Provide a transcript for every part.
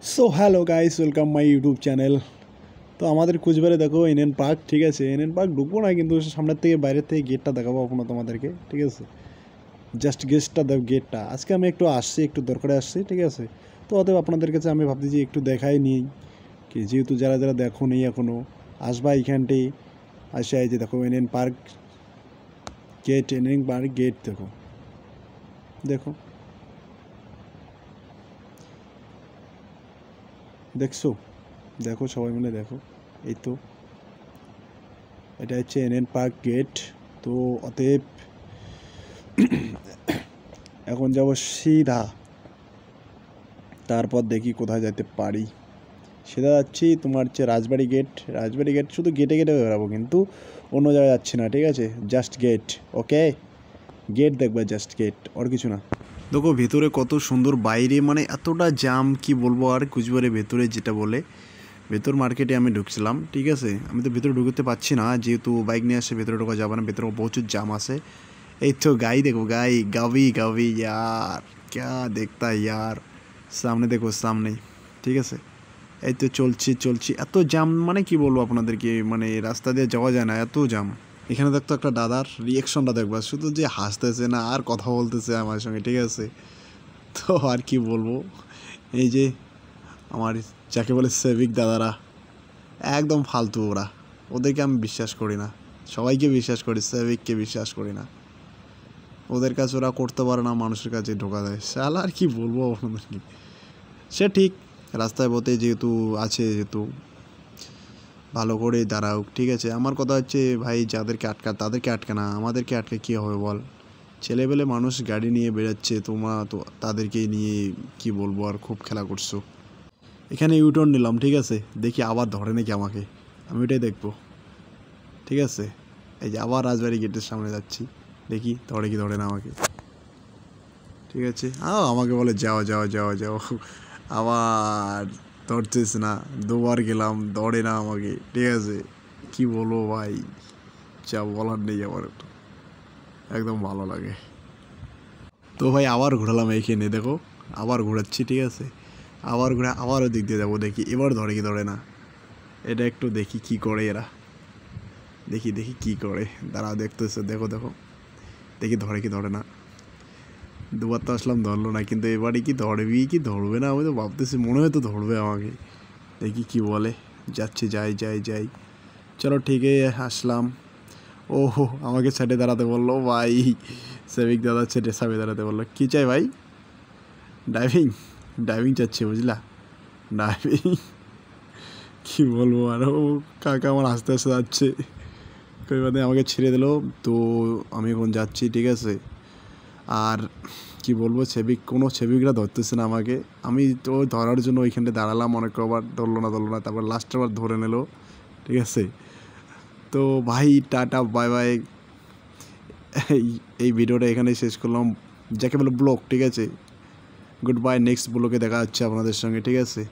So hello guys, welcome my YouTube channel. তো আমাদের কুচবিহারে দেখো এনএন পার্ক, ঠিক আছে। এনএন পার্ক ঢুকবো না, কিন্তু সামনের থেকে বাইরের থেকে গেটটা দেখাবো আপনার তোমাদেরকে, ঠিক আছে। জাস্ট গেটটা দেখো, গেটটা আজকে আমি একটু আসছি, একটু দরকারে আসছি, ঠিক আছে। তো অতএব আপনাদের কাছে আমি ভাবতেছি একটু দেখাই নিই, কি যেহেতু যারা যারা দেখো নেই এখনও, আসবা এইখানটাই। আসে এই যে দেখো NN park gate, NN park gate দেখো, দেখো, দেখছো, দেখো সবাই মিলে দেখো। এই তো এটা হচ্ছে এনএন পার্ক গেট। তো অতএব এখন যাব সিধা, তারপর দেখি কোথায় যেতে পারি। সিধা যাচ্ছি তোমার হচ্ছে রাজবাড়ি গেট। রাজবাড়ি গেট শুধু গেটে গেটে বেরাবো, কিন্তু অন্য জায়গায় যাচ্ছি না, ঠিক আছে। জাস্ট গেট, ওকে। গেট দেখবে, জাস্ট গেট, আর কিছু না। দেখো ভেতরে কত সুন্দর, বাইরে মানে এতটা জাম কি বলবো আর। কুচবিহারের ভেতরে যেটা বলে, ভেতর মার্কেটে আমি ঢুকছিলাম, ঠিক আছে। আমি তো ভেতরে ঢুকতে পারছি না, যেহেতু বাইক নিয়ে আসে ভেতরে ঢোকা যাবে না, ভেতরে প্রচুর জাম আছে। এই তো গাই দেখো, গাই গাবি গাবি यार, क्या देखता है यार। সামনে দেখো, সামনে, ঠিক আছে। এই তো চলছি চলছি, এত জাম মানে কি বলবো আপনাদেরকে, মানে রাস্তা দিয়ে যাওয়া যায় না, এত জাম। এখানে দেখতো একটা দাদার রিয়েকশনটা দেখবা, শুধু যে হাসতেছে না আর কথা বলতেছে আমার সঙ্গে, ঠিক আছে। তো আর কি বলবো, এই যে আমার যাকে বলে সেভিক দাদারা, একদম ফালতু ওরা। ওদেরকে আমি বিশ্বাস করি না, সবাইকে বিশ্বাস করি, সেভিককে বিশ্বাস করি না। ওদের কাছে ওরা করতে পারে না, মানুষের কাছে ঢোকা দেয় শালা, আর কি বলবো আপনাদেরকে। সে ঠিক, রাস্তায় পথে যেহেতু আছে, যেহেতু ভালো করে দাঁড়াও, ঠিক আছে। আমার কথা হচ্ছে ভাই, যাদেরকে আটকা তাদেরকে আটকা না, আমাদেরকে আটকে কী হবে বল। ছেলেবেলে মানুষ গাড়ি নিয়ে বেরোচ্ছে, তোমরা তো তাদেরকেই নিয়ে কি বলবো আর, খুব খেলা করছো। এখানে ইউটার্ন নিলাম, ঠিক আছে, দেখি আবার ধরে নাকি আমাকে, আমি ওইটাই দেখবো, ঠিক আছে। এই যে আবার রাজবাড়ি গেটের সামনে যাচ্ছি, দেখি ধরে কি ধরে না আমাকে, ঠিক আছে। আমাকে বলে যাও যাও যাও যাও, আবার ধরছিস না। দুবার গেলাম, ধরে না আমাকে, ঠিক আছে। কি বলবো ভাই, যা বলার নেই আমার, একদম ভালো লাগে। তো ভাই আবার ঘোরালাম এইখানে, দেখো আবার ঘোরাচ্ছি, ঠিক আছে। আবার ঘুরে আবার ওই দিক দিয়ে যাবো, দেখি এবার ধরে কি ধরে না। এটা একটু দেখি কি করে এরা, দেখি দেখি কি করে, দাঁড়া দেখতেছে, দেখো দেখো, দেখি ধরে কি ধরে না। দুবার তো আসলাম, ধরলো না, কিন্তু এবারে কি ধরবি কি ধরবে না, আমি তো ভাবতেছি মনে হয় তো ধরবে আমাকে। দেখি কি বলে, যাচ্ছি, যাই যাই যাই, চলো ঠিক আসলাম। ওহো, আমাকে সাইডে দাঁড়াতে বললো ভাই, সেভিক দাদা সাইডে সামনে দাঁড়াতে বললো। কী চাই ভাই? ড্রাইভিং, ড্রাইভিং চাচ্ছি বুঝলা, ড্রাইভিং। কী বলবো আর, ও কাকা আমার আস্তে আস্তে যাচ্ছে, কই বাদে আমাকে ছেড়ে দিলো। তো আমি এখন যাচ্ছি, ঠিক আছে। আর কি বলবো, কোনো সেবিকরা ধরতেছে না আমাকে। আমি তো ধরার জন্য ওইখানটা দাঁড়ালাম অনেক, কবার ধরলো না ধরলো না, তারপর লাস্ট আবার ধরে নিল, ঠিক আছে। তো ভাই টাটা বাই বাই, এই এই ভিডিওটা এখানেই শেষ করলাম, যাকে বলে ব্লগ, ঠিক আছে। গুড বাই, নেক্সট ব্লগে দেখা হচ্ছে আপনাদের সঙ্গে, ঠিক আছে।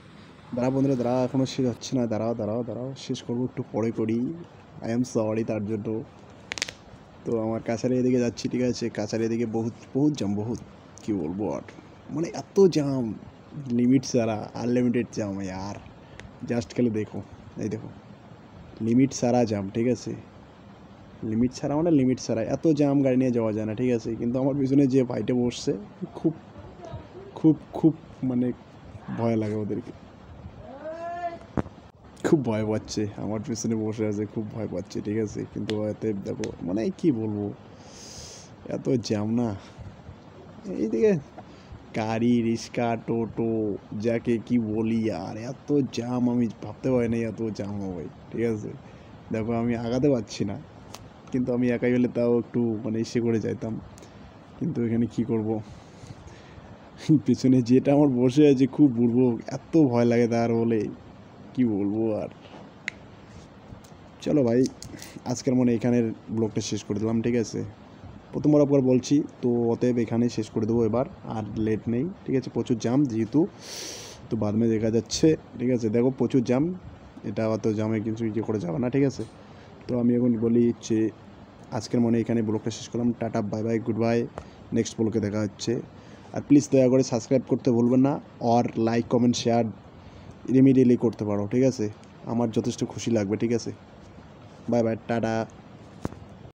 দাঁড়া বন্ধুরা, দাঁড়া, এখনও শেষ হচ্ছে না, দাঁড়াও দাঁড়াও দাঁড়াও, শেষ করবো, একটু পরে করি। আই এম সরি তার জন্য। তো আমার কাছারি এদিকে যাচ্ছি, ঠিক আছে। কাছারি এদিকে বহুত বহুত জাম, বহুত, কি বলবো আর, মানে এত জাম, লিমিট সারা, আনলিমিটেড জাম यार। জাস্ট খেলে দেখো, এই দেখো, লিমিট সারা জাম, ঠিক আছে। লিমিট ছাড়া মানে লিমিট ছাড়া, এত জাম, গাড়ি নিয়ে যাওয়া যায় না, ঠিক আছে। কিন্তু আমার পিছনে যে ভাইটা বসছে, খুব খুব খুব মানে ভয় লাগে ওদেরকে, খুব ভয় পাচ্ছে, আমার পিছনে বসে আছে, খুব ভয় পাচ্ছে, ঠিক আছে। কিন্তু এতে দেখো মানে কি বলবো, এত জ্যাম না এইদিকে, গাড়ি, রিক্সা, টোটো, যাকে কি বলি আর, এত জ্যাম, আমি ভাবতে পারি না এত জ্যাম হবে, ঠিক আছে। দেখো আমি আগাতে পারছি না, কিন্তু আমি একাই হলে তাও একটু মানে ইসে করে যাইতাম, কিন্তু এখানে কি করব, পিছনে যেটা আমার বসে আছে খুব বুড়বো, এত ভয় লাগে তার বলে কি বলবো আর। চলো ভাই, আজকের মনে এখানের ব্লগটা শেষ করে দিলাম, ঠিক আছে। প্রথমবার একবার বলছি তো, অতএব এখানেই শেষ করে দেবো এবার, আর লেট নেই, ঠিক আছে। প্রচুর জাম যেহেতু, তো বাদ মে দেখা যাচ্ছে, ঠিক আছে। দেখো প্রচুর জাম, এটা অত জামে কিছু ইয়ে করে যাবে না, ঠিক আছে। তো আমি এখন বলি যে আজকের মনে এখানে ব্লগটা শেষ করলাম, tata bye bye, good bye, next ব্লগে দেখা হচ্ছে। আর প্লিজ দয়া করে সাবস্ক্রাইব করতে ভুলবেন না, আর লাইক কমেন্ট শেয়ার ইমিডিয়েটলি করতে পারো, ঠিক আছে? আমার যথেষ্ট খুশি লাগবে, ঠিক আছে? Bye bye, tata.